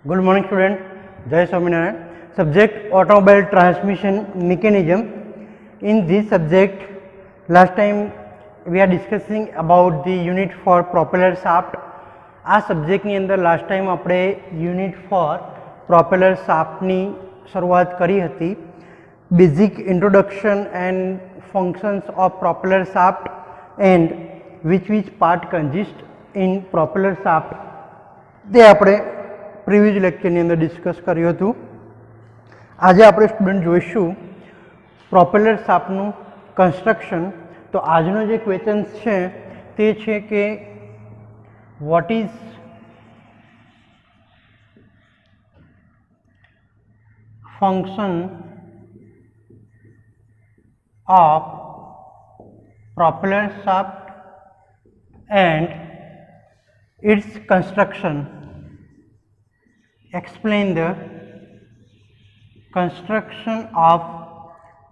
Good morning student. Jai Swaminarayan. Subject automobile transmission mechanism. In this subject, last time we are discussing about the unit for propeller shaft. આ સબ્જેક્ટની અંદર last time આપણે unit four propeller શાફ્ટની શરૂઆત કરી હતી. Basic introduction and functions of propeller shaft and which part consist in propeller shaft તે આપણે previous લેક્ચરની અંદર discuss કર્યું હતું. આજે આપણે સ્ટુડન્ટ જોઈશું પ્રોપેલર શાફ્ટનું કન્સ્ટ્રક્શન. તો આજનો જે ક્વેશ્ચન્સ છે તે છે કે what is function of propeller shaft and its construction. Explain the construction of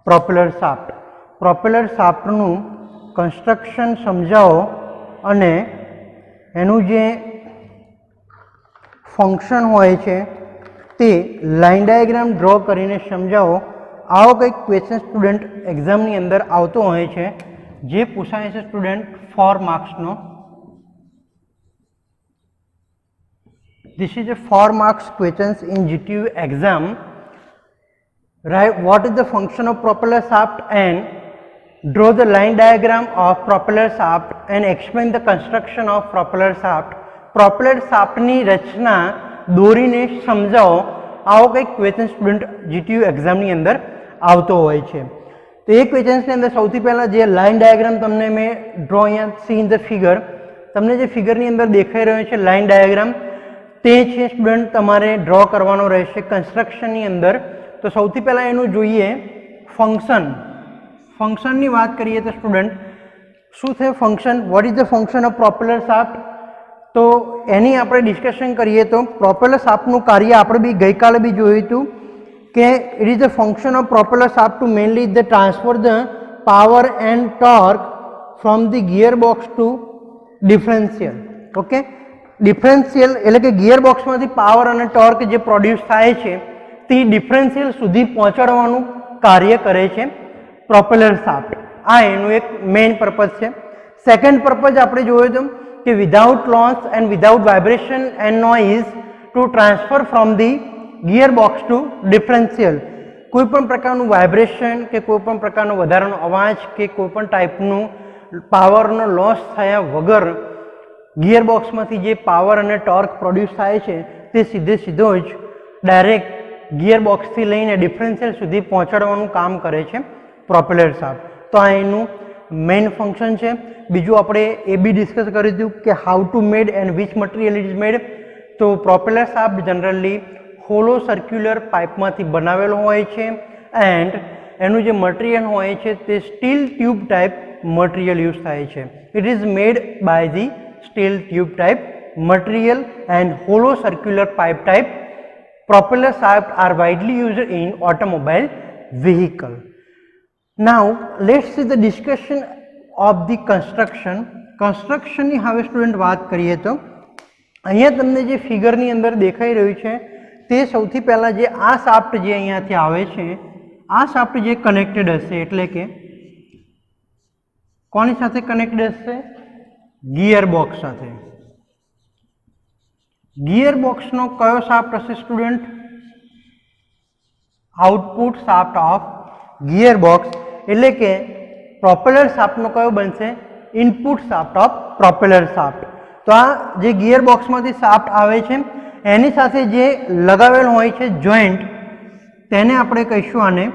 propeller shaft. Propeller shaft નું construction સમજાવો અને એનું જે ફંક્શન હોય છે તે લાઇન ડાયાગ્રામ ડ્રો કરીને સમજાવો. આવો કંઈક ક્વેશ્ચન સ્ટુડન્ટ એક્ઝામની અંદર આવતો હોય છે જે પૂછાય છે student 4 માર્ક્સનો. This is a 4 marks questions in GTU exam. Right, what is the function of propeller shaft and draw the line diagram of propeller shaft and explain the construction of propeller shaft. Propeller shaft ની રચના દોરીને સમજાવો. આવો કંઈક question student GTU એક્ઝામની અંદર આવતો હોય છે. તો એ ક્વેશ્ચન્સની અંદર સૌથી પહેલાં જે લાઇન ડાયાગ્રામ તમને મેં ડ્રો અહીંયા સી ઇન ધ ફિગર, તમને જે ફિગરની અંદર દેખાઈ રહ્યો છે લાઇન ડાયાગ્રામ તે છે સ્ટુડન્ટ તમારે ડ્રો કરવાનો રહેશે કન્સ્ટ્રક્શનની અંદર. તો સૌથી પહેલાં એનું જોઈએ ફંક્શન. ફંક્શનની વાત કરીએ તો સ્ટુડન્ટ શું છે function? Vote is the function of propeller shaft? તો એની આપણે ડિસ્કશન કરીએ તો પ્રોપેલર શાફ્ટનું કાર્ય આપણે બી ગઈકાલે બી જોયું હતું કે it is the function of propeller shaft to mainly the transfer the power and torque from the gear box to differential. Okay, differential એટલે કે ગિયર બોક્સમાંથી પાવર અને ટોર્ક જે પ્રોડ્યુસ થાય છે તે ડિફરન્શિયલ સુધી પહોંચાડવાનું કાર્ય કરે છે પ્રોપેલર શાફ્ટ. આ એનું એક મેઇન પર્પઝ છે. સેકન્ડ પર્પઝ આપણે જોયું હતું કે without loss and without vibration and noise to transfer from the gear box to differential. કોઈ પણ પ્રકારનું વાઇબ્રેશન કે કોઈ પણ પ્રકારનો વધારાનો અવાજ કે કોઈ પણ ટાઈપનું પાવરનો લોસ થયા વગર ગિયર બોક્સમાંથી જે પાવર અને ટોર્ક પ્રોડ્યુસ થાય છે તે સીધો જ ડાયરેક્ટ ગિયર બોક્સથી લઈને ડિફરન્શિયલ સુધી પહોંચાડવાનું કામ કરે છે પ્રોપેલર શાફ્ટ. તો આ એનું મેઇન ફંક્શન છે. બીજું આપણે એ બી ડિસ્કસ કર્યું હતું કે how to made and which material is made. તો propeller shaft generally hollow circular પાઇપમાંથી બનાવેલો હોય છે એન્ડ એનું જે મટીરિયલ હોય છે તે steel tube type material use થાય છે. It is made by the steel tube type material and hollow circular pipe type propeller shaft are widely used in automobile vehicle. Now let's see the discussion of the construction. Construction ની હવે student વાત કરીએ તો અહીંયા તમને જે ફિગરની અંદર દેખાઈ રહ્યું છે તે સૌથી પહેલાં જે આ શાફ્ટ જે અહીંયાથી આવે છે આ શાફ્ટ જે કનેક્ટેડ હશે એટલે કે કોની સાથે કનેક્ટેડ હશે? ગિયર બોક્સ સાથે. ગિયર બોક્સનો કયો શાફ્ટ હશે student? Output shaft of gear box. એટલે કે પ્રોપેલર શાફ્ટનો કયો બનશે? Input shaft of propeller shaft. તો આ જે ગિયર બોક્સમાંથી શાફ્ટ આવે છે એની સાથે જે લગાવેલ હોય છે જોઈન્ટ તેને આપણે કહીશું આને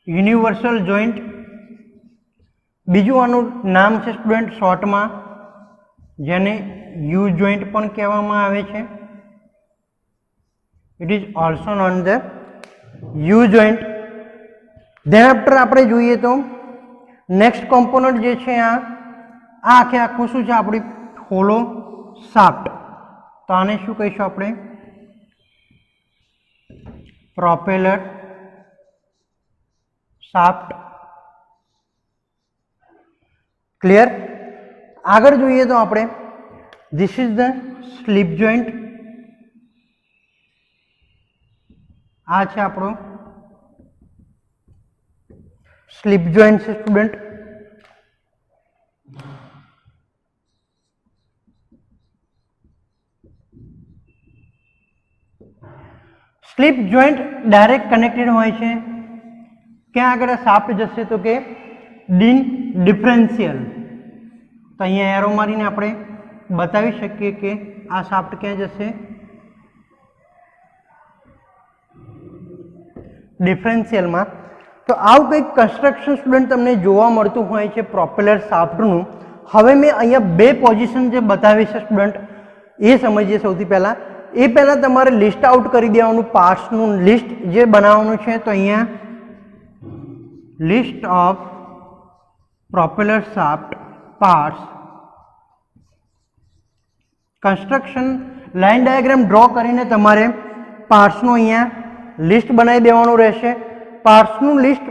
યુનિવર્સલ જોઈન્ટ. બીજું આનું નામ છે સ્ટુડન્ટ શોર્ટમાં જેને યુ જોઈન્ટ પણ કહેવામાં આવે છે. It is also known the you joint. Than after આપણે જોઈએ તો નેક્સ્ટ કોમ્પોનન્ટ જે છે આ આખું શું છે આપણી હોલો શાફ્ટ. તો આને શું કહીશું આપણે? Propeller shaft. ક્લિયર? આગળ જોઈએ તો આપણે This is the slip joint. આ છે આપણો સ્લીપ જોઈન્ટ છે student. Slip joint direct connected હોય છે. ક્યાં આગળ શાફ્ટ જશે તો કે ડિફરન્શિયલ. તો અહીંયા એરો મારીને આપણે બતાવી શકીએ કે આ શાફ્ટ ક્યાં જશે, ડિફરન્શિયલમાં. તો આવું કંઈક કન્સ્ટ્રક્શન સ્ટુડન્ટ તમને જોવા મળતું હોય છે પ્રોપેલર શાફ્ટનું. હવે મેં અહીંયા બે પોઝિશન જે બતાવી છે સ્ટુડન્ટ એ સમજીએ સૌથી પહેલાં. એ પહેલાં તમારે લિસ્ટ આઉટ કરી દેવાનું, પાર્ટ્સનું લિસ્ટ જે બનાવવાનું છે. તો અહીંયા list of propeller shaft parts, construction line diagram draw કરીને તમારે પાર્ટ્સનું અહીંયા લિસ્ટ બનાવી દેવાનું રહેશે. પાર્ટ્સનું લિસ્ટ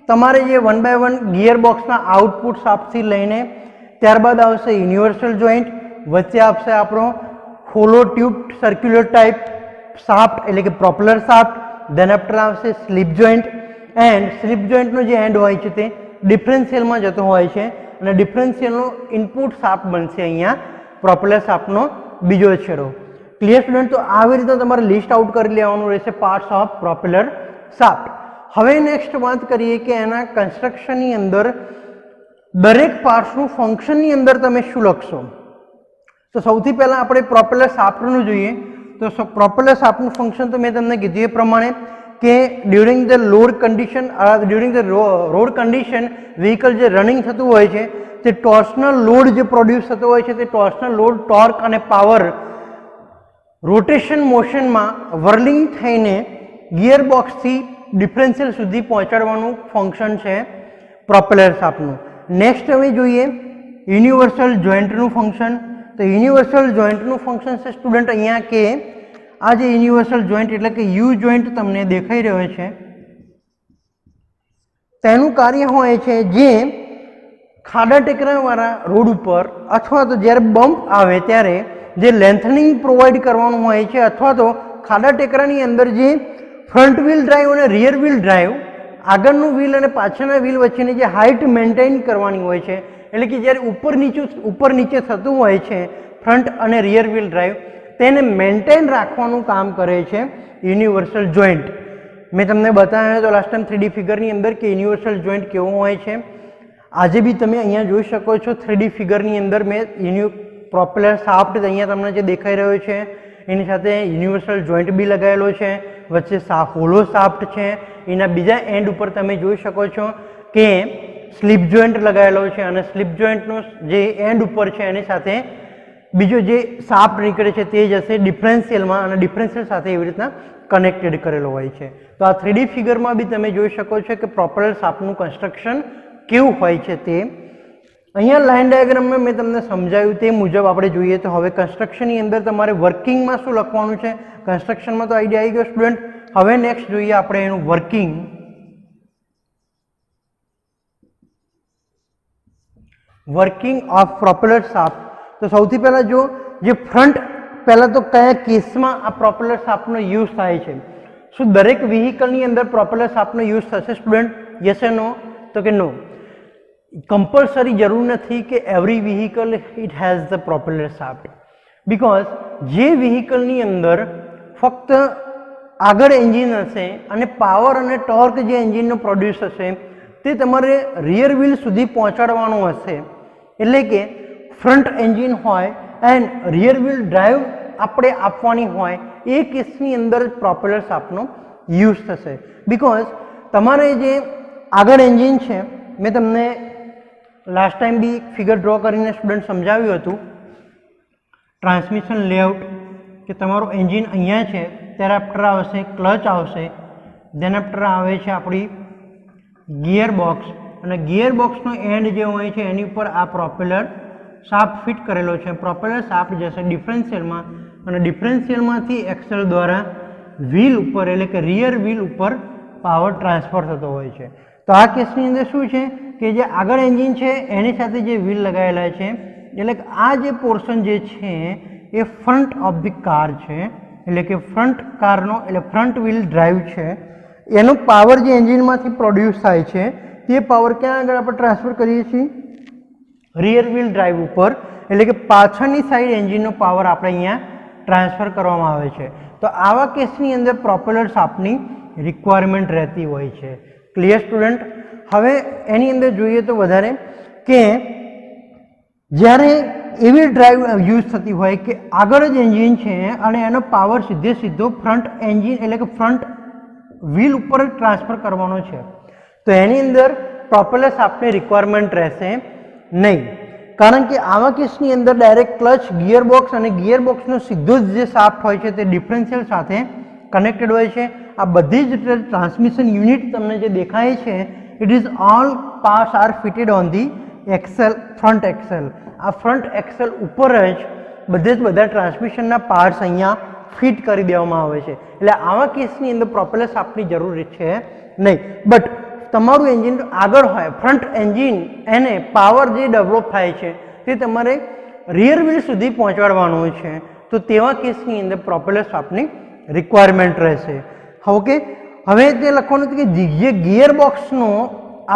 તમારે જે 1 બાય 1 ગિયર બોક્સના આઉટપુટ શાફ્ટથી લઈને ત્યારબાદ આવશે યુનિવર્સલ જોઈન્ટ, વચ્ચે આપશે આપણો hollow tube circular type shaft એટલે કે પ્રોપેલર શાફ્ટ. ધેન આફ્ટર આવશે સ્લીપ જોઈન્ટ, એન્ડ સ્લીપ જોઈન્ટનો જે એન્ડ હોય છે તે ડિફરન્શિયલમાં જતો હોય છે અને ડિફરન્શિયલનો ઇનપુટ શાફ્ટ બનશે અહીંયા પ્રોપેલર શાફ્ટનો બીજો છેડો. Clear student? તો આવી રીતે તમારે લિસ્ટ આઉટ કરી લેવાનું રહેશે પાર્ટ્સ ઓફ પ્રોપેલર શાફ્ટ. હવે નેક્સ્ટ વાત કરીએ કે એના કન્સ્ટ્રક્શનની અંદર દરેક પાર્ટ્સનું ફંક્શનની અંદર તમે શું લખશો. તો સૌથી પહેલાં આપણે પ્રોપેલર શાફ્ટનું જોઈએ. તો પ્રોપેલર શાફ્ટનું ફંક્શન તો મેં તમને કીધું એ પ્રમાણે કે during the road condition vehicle જે રનિંગ થતું હોય છે તે ટોર્શનલ લોડ જે પ્રોડ્યુસ થતો હોય છે તે ટોર્શનલ લોડ, ટોર્ક અને પાવર રોટેશન મોશનમાં વર્લિંગ થઈને ગિયર બોક્સથી ડિફરન્શિયલ સુધી પહોંચાડવાનું ફંક્શન છે પ્રોપેલર શાફ્ટનું. નેક્સ્ટ હવે જોઈએ યુનિવર્સલ જોઈન્ટનું ફંક્શન. તો યુનિવર્સલ જોઈન્ટનું ફંક્શન છે સ્ટુડન્ટ અહીંયા કે આ જે યુનિવર્સલ જોઈન્ટ એટલે કે યુ જોઈન્ટ તમને દેખાઈ રહ્યો છે તેનું કાર્ય હોય છે જે ખાડા ટેકરાવાળા રોડ ઉપર અથવા તો જ્યારે બમ્પ આવે ત્યારે જે લેન્થનિંગ પ્રોવાઈડ કરવાનું હોય છે, અથવા તો ખાડા ટેકરાની અંદર જે ફ્રન્ટ વ્હીલ ડ્રાઈવ અને રિયર વ્હીલ ડ્રાઈવ, આગળનું વ્હીલ અને પાછળના વ્હીલ વચ્ચેની જે હાઇટ મેન્ટેન કરવાની હોય છે, એટલે કે જ્યારે ઉપર નીચે થતું હોય છે ફ્રન્ટ અને રિયર વ્હીલ ડ્રાઈવ, તેને મેન્ટેન રાખવાનું કામ કરે છે યુનિવર્સલ જોઈન્ટ. મેં તમને બતાવ્યો તો લાસ્ટ ટાઈમ 3D ફિગરની અંદર કે યુનિવર્સલ જોઈન્ટ કેવું હોય છે. આજે બી તમે અહીંયા જોઈ શકો છો 3D ફિગરની અંદર મેં પ્રોપેલર શાફ્ટ અહીંયા તમને જે દેખાઈ રહ્યો છે એની સાથે યુનિવર્સલ જોઈન્ટ બી લગાવેલો છે, વચ્ચે હોલો શાફ્ટ છે, એના બીજા એન્ડ ઉપર તમે જોઈ શકો છો કે સ્લીપ જોઈન્ટ લગાવેલો છે અને સ્લીપ જોઈન્ટનો જે એન્ડ ઉપર છે એની સાથે બીજો જે શાફ્ટ નીકળે છે તે જશે ડિફરન્શિયલમાં અને ડિફરન્શિયલ સાથે એવી રીતના કનેક્ટેડ કરેલો હોય છે. તો આ 3D ફિગરમાં બી તમે જોઈ શકો છો કે પ્રોપેલર શાફ્ટનું કન્સ્ટ્રક્શન કેવું હોય છે તે. અહીંયા લાઇન ડાયાગ્રામમાં મેં તમને સમજાવ્યું તે મુજબ આપણે જોઈએ. તો હવે કન્સ્ટ્રક્શનની અંદર તમારે વર્કિંગમાં શું લખવાનું છે. કન્સ્ટ્રક્શનમાં તો આઈડિયા આવી ગયો સ્ટુડન્ટ. હવે નેક્સ્ટ જોઈએ આપણે એનું working. Working of propeller shaft. તો સૌથી પહેલાં જો જે ફ્રન્ટ, પહેલાં તો કયા કેસમાં આ પ્રોપેલર શાફ્ટનો યુઝ થાય છે. શું દરેક વ્હીકલની અંદર પ્રોપેલર શાફ્ટનો યુઝ થશે સ્ટુડન્ટ? યસ એ નો? તો કે નો. કમ્પલસરી જરૂર નથી કે every vehicle it has the propeller shaft, because જે વ્હીકલની અંદર ફક્ત આગળ એન્જિન હશે અને પાવર અને ટોર્ક જે એન્જિનનો પ્રોડ્યુસ હશે તે તમારે રિયર વ્હીલ સુધી પહોંચાડવાનું હશે. એટલે કે ફ્રન્ટ એન્જિન હોય એન્ડ રિયર વ્હીલ ડ્રાઈવ આપણે આપવાની હોય એ કેસની અંદર પ્રોપેલર શાફ્ટનો યુઝ થશે. બિકોઝ તમારે જે આગળ એન્જિન છે, મેં તમને લાસ્ટ ટાઈમ બી ફિગર ડ્રો કરીને સ્ટુડન્ટ સમજાવ્યું હતું ટ્રાન્સમિશન લેઆઉટ કે તમારું એન્જિન અહીંયા છે, ત્યારે આફ્ટર આવશે ક્લચ આવશે, ધેન આફ્ટર આવે છે આપણી ગિયર બોક્સ, અને ગિયર બોક્સનો એન્ડ જે હોય છે એની ઉપર આ પ્રોપેલર શાફ્ટ ફિટ કરેલો છે. પ્રોપેલર શાફ્ટ જશે ડિફરન્શિયલમાં અને ડિફરન્શિયલમાંથી એક્સેલ દ્વારા વ્હીલ ઉપર એટલે કે રિયર વ્હીલ ઉપર પાવર ટ્રાન્સફર થતો હોય છે. તો આ કેસની અંદર શું છે કે જે આગળ એન્જિન છે એની સાથે જે વ્હીલ લગાવેલા છે એટલે કે આ જે પોર્શન જે છે એ ફ્રન્ટ ઓફ ધી કાર છે, એટલે કે ફ્રન્ટ કારનો એટલે ફ્રન્ટ વ્હીલ ડ્રાઈવ છે, એનો પાવર જે એન્જિનમાંથી પ્રોડ્યુસ થાય છે તે પાવર ક્યાં આગળ આપણે ટ્રાન્સફર કરીએ છીએ? રિયર વ્હીલ ડ્રાઈવ ઉપર, એટલે કે પાછળની સાઈડ એન્જિનનો પાવર આપણે અહીંયા ટ્રાન્સફર કરવામાં આવે છે. તો આવા કેસની અંદર પ્રોપેલર શાફ્ટની રિક્વાયરમેન્ટ રહેતી હોય છે. Clear student? હવે એની અંદર જોઈએ તો વધારે કે જ્યારે એવી ડ્રાઈવ યુઝ થતી હોય કે આગળ જ એન્જિન છે અને એનો પાવર સીધો ફ્રન્ટ એન્જિન એટલે કે ફ્રન્ટ વ્હીલ ઉપર જ ટ્રાન્સફર કરવાનો છે, તો એની અંદર પ્રોપેલર શાફ્ટની રિક્વાયરમેન્ટ રહેશે નહીં. કારણ કે આવા કેસની અંદર ડાયરેક્ટ ક્લચ, ગિયર બોક્સ અને ગિયર બોક્સનો સીધો જ જે શાફ્ટ હોય છે તે ડિફરન્શિયલ સાથે કનેક્ટેડ હોય છે. આ બધી જ ટ્રાન્સમિશન યુનિટ તમને જે દેખાય છે it is all parts are fitted on the axle, front axle. આ ફ્રન્ટ એક્સેલ ઉપર જ બધા ટ્રાન્સમિશનના પાર્ટ્સ અહીંયા ફિટ કરી દેવામાં આવે છે. એટલે આવા કેસની અંદર પ્રોપેલર શાફ્ટની જરૂર છે નહીં. બટ તમારું એન્જિન આગળ હોય, ફ્રન્ટ એન્જિન, એને પાવર જે ડેવલપ થાય છે તે તમારે રિયર વ્હીલ સુધી પહોંચાડવાનું છે, તો તેવા કેસની અંદર પ્રોપેલર શાફ્ટની રિક્વાયરમેન્ટ રહેશે. ઓકે, હવે તે લખવાનું હતું કે જે ગિયર બોક્સનો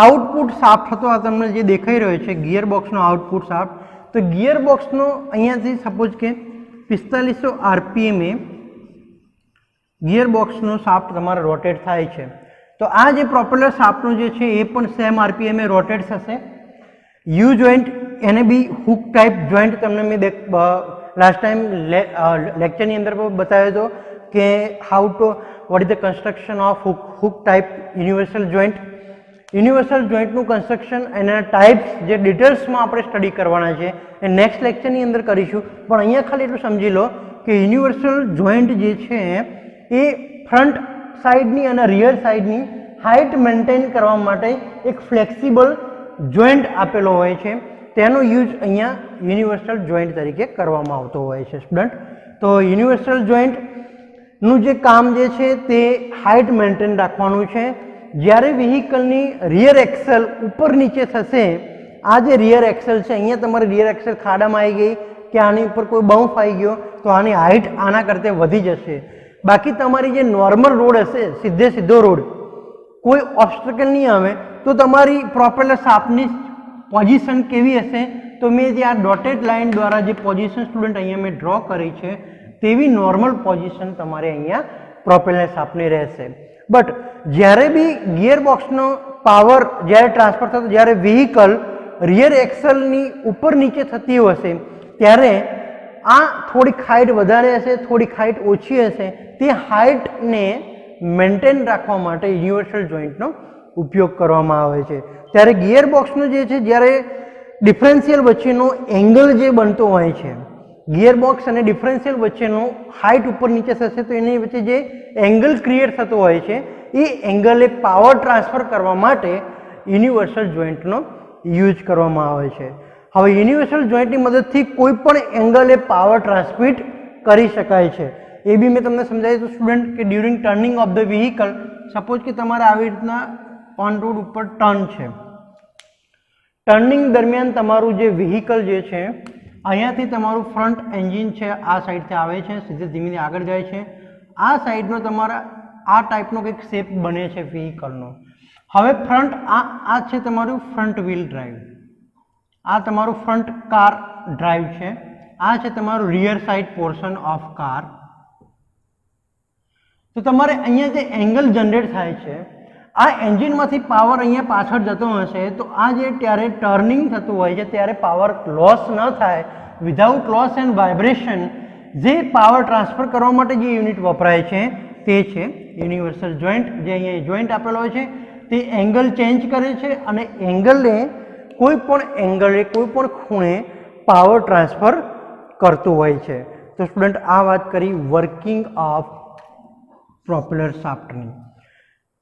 આઉટપુટ શાફ્ટ હતો, આ તમને જે દેખાઈ રહ્યો છે ગિયર બોક્સનો આઉટપુટ શાફ્ટ, તો ગિયર બોક્સનો અહીંયાથી સપોઝ કે 4500 RPM ગિયર બોક્સનો શાફ્ટ તમારે રોટેટ થાય છે, તો આ જે પ્રોપેલર શાફ્ટનું જે છે એ પણ સેમ RPM એ રોટેટ થશે. યુ જોઈન્ટ, એને બી હુક ટાઈપ જોઈન્ટ તમને મેં લાસ્ટ ટાઈમ લેક્ચરની અંદર પણ બતાવ્યો હતો કે how to what is the construction of hook type universal joint. Universal જોઈન્ટનું કન્સ્ટ્રક્શન એના ટાઈપ્સ જે ડિટેલ્સમાં આપણે સ્ટડી કરવાના છે એ નેક્સ્ટ લેક્ચરની અંદર કરીશું. પણ અહીંયા ખાલી એટલું સમજી લો કે યુનિવર્સલ જોઈન્ટ જે છે એ ફ્રન્ટ સાઈડની અને રિયર સાઈડની હાઇટ મેન્ટેન કરવા માટે એક ફ્લેક્સિબલ જોઈન્ટ આપેલો હોય છે, તેનો યુઝ અહીંયા યુનિવર્સલ જોઈન્ટ તરીકે કરવામાં આવતો હોય છે સ્ટુડન્ટ. તો યુનિવર્સલ જોઈન્ટનું જે કામ જે છે તે હાઇટ મેન્ટેન રાખવાનું છે. જ્યારે વ્હીકલની રિયર એક્સેલ ઉપર નીચે થશે, આ જે રિયર એક્સેલ છે અહીંયા તમારી રિયર એક્સેલ ખાડામાં આવી ગઈ કે આની ઉપર કોઈ બમ્પ આવી ગયો તો આની હાઇટ આના કરતાં વધી જશે. બાકી તમારી જે નોર્મલ રોડ હશે, સીધો રોડ, કોઈ ઓબ્સ્ટેકલ નહીં આવે, તો તમારી પ્રોપેલર શાફ્ટની પોઝિશન કેવી હશે? તો મેં જે આ ડોટેડ લાઇન દ્વારા જે પોઝિશન સ્ટુડન્ટ અહીંયા મેં ડ્રો કરી છે તેવી નોર્મલ પોઝિશન તમારે અહીંયા પ્રોપેલર શાફ્ટની રહેશે. બટ જ્યારે બી ગિયર બોક્સનો પાવર જ્યારે ટ્રાન્સફર થતો, જ્યારે વ્હીકલ રિયર એક્સેલની ઉપર નીચે થતી હશે ત્યારે આ થોડીક હાઇટ વધારે હશે, થોડીક હાઇટ ઓછી હશે, તે હાઇટને મેન્ટેન રાખવા માટે યુનિવર્સલ જોઈન્ટનો ઉપયોગ કરવામાં આવે છે. ત્યારે ગિયર બોક્સનો જે છે, જ્યારે ડિફરન્શિયલ વચ્ચેનો એંગલ જે બનતો હોય છે, ગિયર બોક્સ અને ડિફરન્શિયલ વચ્ચેનો હાઇટ ઉપર નીચે થશે તો એની વચ્ચે જે એંગલ ક્રિએટ થતો હોય છે એ એંગલે પાવર ટ્રાન્સફર કરવા માટે યુનિવર્સલ જોઈન્ટનો યુઝ કરવામાં આવે છે. હવે યુનિવર્સલ જોઈન્ટની મદદથી કોઈ પણ એંગલે પાવર ટ્રાન્સમિટ કરી શકાય છે. એ બી મેં તમને સમજાવ્યું હતું સ્ટુડન્ટ કે during turning of the vehicle, suppose કે તમારે આવી રીતના ઓન રોડ ઉપર ટર્ન છે, ટર્નિંગ દરમિયાન તમારું જે વ્હીકલ જે છે અહીંયાથી તમારું ફ્રન્ટ એન્જિન છે આ સાઈડથી આવે છે, સીધે ધીમે આગળ જાય છે, આ સાઈડનો તમારા આ ટાઈપનો કંઈક શેપ બને છે વ્હીકલનો. હવે ફ્રન્ટ આ છે તમારું ફ્રન્ટ વ્હીલ ડ્રાઈવ, આ તમારું ફ્રન્ટ કાર ડ્રાઈવ છે, આ છે તમારું rear side portion of car. તો તમારે અહીંયા જે એંગલ જનરેટ થાય છે, આ એન્જિનમાંથી પાવર અહીંયા પાછળ જતો હશે તો આ જે ત્યારે ટર્નિંગ થતું હોય છે ત્યારે પાવર લોસ ન થાય, વિધાઉટ લોસ એન્ડ વાઇબ્રેશન જે પાવર ટ્રાન્સફર કરવા માટે જે યુનિટ વપરાય છે તે છે યુનિવર્સલ જોઈન્ટ. જે અહીંયા જોઈન્ટ આપેલો હોય છે તે એંગલ ચેન્જ કરે છે અને એંગલને કોઈ પણ ખૂણે પાવર ટ્રાન્સફર કરતું હોય છે. તો સ્ટુડન્ટ આ વાત કરી વર્કિંગ ઓફ પ્રોપેલર શાફ્ટની.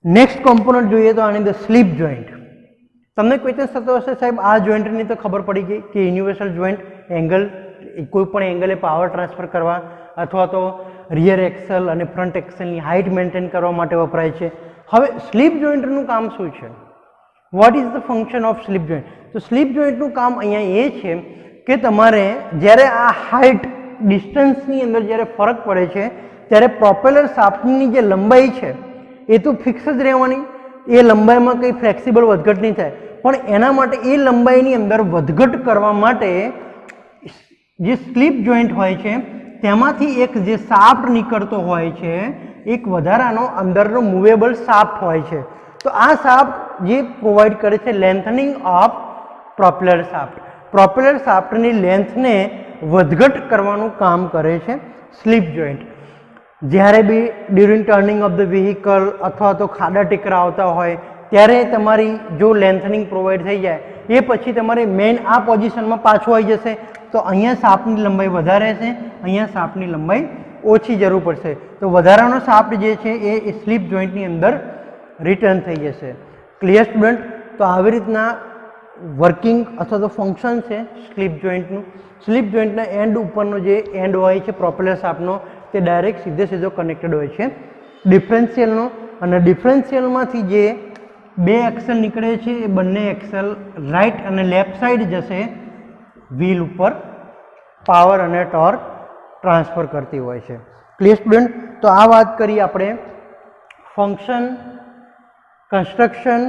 નેક્સ્ટ કોમ્પોનન્ટ જોઈએ તો આની અંદર સ્લીપ જોઈન્ટ. તમને ક્વેશ્ચન થતો હશે સાહેબ આ જોઈન્ટની તો ખબર પડી ગઈ કે યુનિવર્સલ જોઈન્ટ એંગલ કોઈ પણ એંગલે પાવર ટ્રાન્સફર કરવા અથવા તો રિયર એક્સેલ અને ફ્રન્ટ એક્સેલની હાઇટ મેન્ટેન કરવા માટે વપરાય છે. હવે સ્લીપ જોઈન્ટનું કામ શું છે? Vote is the function of sleep joint? તો સ્લીપ જોઈન્ટનું કામ અહીંયા એ છે કે તમારે જ્યારે આ હાઇટ ડિસ્ટન્સની અંદર જ્યારે ફરક પડે છે ત્યારે પ્રોપેલર શાફ્ટની જે લંબાઈ છે એ તો ફિક્સ જ રહેવાની, એ લંબાઈમાં કંઈ ફ્લેક્સિબલ વધઘટ નહીં થાય, પણ એના માટે એ લંબાઈની અંદર વધઘટ કરવા માટે જે સ્લીપ જોઈન્ટ હોય છે તેમાંથી એક જે શાફ્ટ નીકળતો હોય છે, એક વધારાનો અંદરનો મૂવેબલ શાફ્ટ હોય છે. તો આ શાફ્ટ જે પ્રોવાઈડ કરે છે lengthening of propeller shaft, propeller શાફ્ટની લેન્થને વધઘટ કરવાનું કામ કરે છે સ્લીપ જોઈન્ટ. જ્યારે બી during turning of the vehicle અથવા તો ખાડા ટેકરા આવતા હોય ત્યારે તમારી જો લેન્થનિંગ પ્રોવાઈડ થઈ જાય એ પછી તમારે મેઇન આ પોઝિશનમાં પાછું આવી જશે, તો અહીંયા શાફ્ટની લંબાઈ વધારે છે, અહીંયા શાફ્ટની લંબાઈ ઓછી જરૂર પડશે, તો વધારાનો શાફ્ટ જે છે એ સ્લીપ જોઈન્ટની અંદર રિટર્ન થઈ જશે. Clear student? તો આવી રીતના વર્કિંગ અથવા તો ફંક્શન છે સ્લીપ જોઈન્ટનું. સ્લીપ જોઈન્ટના એન્ડ ઉપરનો જે એન્ડ હોય છે પ્રોપેલર શાફ્ટનો તે ડાયરેક્ટ સીધો કનેક્ટેડ હોય છે ડિફરન્શિયલનો, અને ડિફરન્શિયલમાંથી જે બે એક્સેલ નીકળે છે એ બંને એક્સેલ રાઈટ અને લેફ્ટ સાઈડ જશે વ્હીલ ઉપર પાવર અને ટોર્ક ટ્રાન્સફર કરતી હોય છે. Clear student? તો આ વાત કરી આપણે function, construction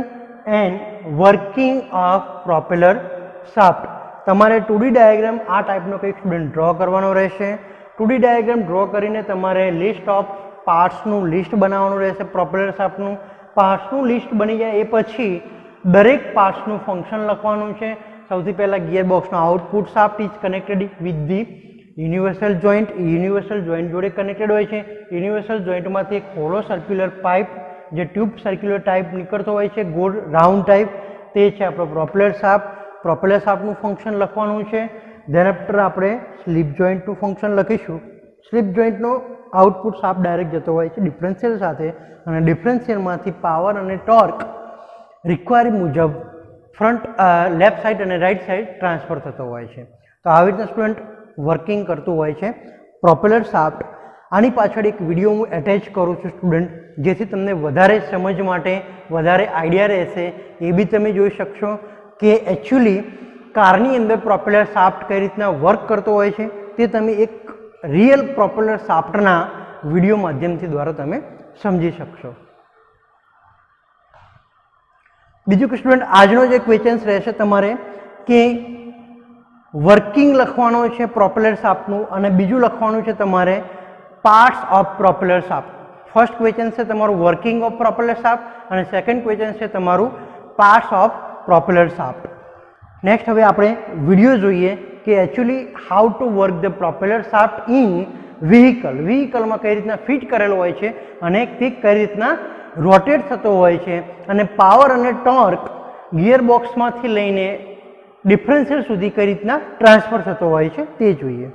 and working of propeller shaft. તમારે 2D ડાયાગ્રામ આ ટાઈપનો કંઈક સ્ટુડન્ટ ડ્રો કરવાનો રહેશે. 2D ડાયાગ્રામ ડ્રો કરીને તમારે લિસ્ટ ઓફ પાર્ટ્સનું લિસ્ટ બનાવવાનું રહેશે. પ્રોપેલર શાફ્ટનું પાર્ટ્સનું લિસ્ટ બની જાય એ પછી દરેક પાર્ટ્સનું ફંક્શન લખવાનું છે. સૌથી પહેલાં ગિયરબોક્સનો output shaft is connected with the universal joint, universal joint જોડે કનેક્ટેડ હોય છે. યુનિવર્સલ જોઈન્ટમાંથી એક હોલો સર્ક્યુલર પાઇપ જે ટ્યુબ સર્ક્યુલર ટાઈપ નીકળતો હોય છે, ગોળ રાઉન્ડ ટાઈપ, તે છે આપણો પ્રોપેલર શાફ્ટ. પ્રોપેલર શાફ્ટનું ફંક્શન લખવાનું છે. ધેન આફ્ટર આપણે સ્લીપ જોઈન્ટનું ફંક્શન લખીશું. સ્લીપ જોઈન્ટનો આઉટપુટ શાફ્ટ ડાયરેક્ટ જતો હોય છે ડિફરન્શિયલ સાથે, અને ડિફરન્શિયલમાંથી પાવર અને ટોર્ક રિક્વાયર મુજબ ફ્રન્ટ લેફ્ટ સાઈડ અને રાઈટ સાઈડ ટ્રાન્સફર થતો હોય છે. તો આવી રીતના સ્ટુડન્ટ વર્કિંગ કરતું હોય છે પ્રોપેલર શાફ્ટ. આની પાછળ એક વિડીયો હું એટેચ કરું છું સ્ટુડન્ટ, જેથી તમને વધારે સમજ માટે વધારે આઈડિયા રહેશે. એ બી તમે જોઈ શકશો કે એકચ્યુઅલી કારની અંદર પ્રોપેલર શાફ્ટ કઈ રીતના વર્ક કરતો હોય છે તે તમે એક રિયલ પ્રોપેલર શાફ્ટના વિડીયો માધ્યમથી દ્વારા તમે સમજી શકશો. બીજું કે સ્ટુડન્ટ આજનો જે ક્વેશ્ચન્સ રહેશે તમારે કે વર્કિંગ લખવાનો છે પ્રોપેલર શાફ્ટનું, અને બીજું લખવાનું છે તમારે parts of propeller shaft. First question છે તમારું વર્કિંગ ઓફ પ્રોપેલર શાફ્ટ અને સેકન્ડ ક્વેશ્ચન છે તમારું parts of propeller shaft. Next હવે આપણે વિડીયો જોઈએ કે actually how to work the propeller shaft in vehicle. વ્હીકલમાં કઈ રીતના ફિટ કરેલો હોય છે અને તે કઈ રીતના રોટેટ થતો હોય છે, અને પાવર અને ટોર્ક ગિયરબોક્સમાંથી લઈને ડિફરન્શિયલ સુધી કઈ રીતના ટ્રાન્સફર થતો હોય છે તે જોઈએ.